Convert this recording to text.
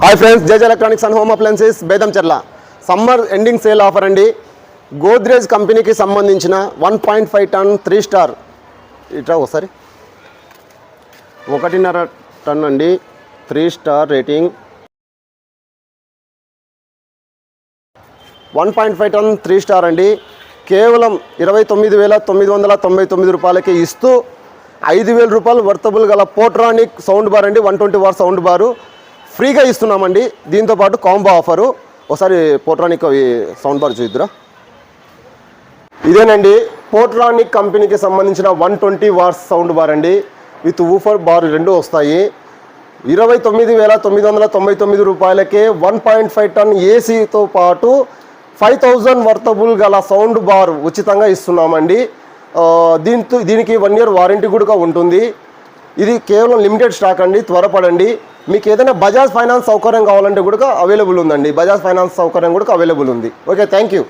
Hi friends, J J electronics and home appliances Bedamcherla summer ending sale offer అండి. గోద్రేజ్ కంపెనీకి సంబంధించిన 1.5 టన్ 3 star ఇట్లా ఒకసారి 1.5 టన్ అండి 3 స్టార్ రేటింగ్. 1.5 టన్ 3 స్టార్ అండి. కేవలం 29,999 రూపాయలకి ఇస్తూ 5,000 రూపాయలు వర్తబుల్ గల పోట్రానిక్ సౌండ్ బార్ అండి. 120 వాట్ సౌండ్ బారు ఫ్రీగా ఇస్తున్నామండి. దీంతోపాటు కాంబో ఆఫరు. ఒకసారి పోట్రానిక్ సౌండ్ బార్ చూద్దురా. ఇదేనండి పోట్రానిక్ కంపెనీకి సంబంధించిన 120 వాట్స్ సౌండ్ బార్ అండి. విత్ ఊఫర్ బార్ రెండు వస్తాయి. 29,999 రూపాయలకే 1.5 టన్ ఏసీతో పాటు 5,000 వర్తబుల్ గల సౌండ్ బార్ ఉచితంగా ఇస్తున్నామండి. దీనికి 1 ఇయర్ వారంటీ కూడా ఉంటుంది. ఇది కేవలం లిమిటెడ్ స్టాక్ అండి, త్వరపడండి. మీకు ఏదైనా బజాజ్ ఫైనాన్స్ సౌకర్యం కావాలంటే కూడా అవైలబుల్ ఉందండి. బజాజ్ ఫైనాన్స్ సౌకర్యం కూడా అవైలబుల్ ఉంది. Okay, thank you.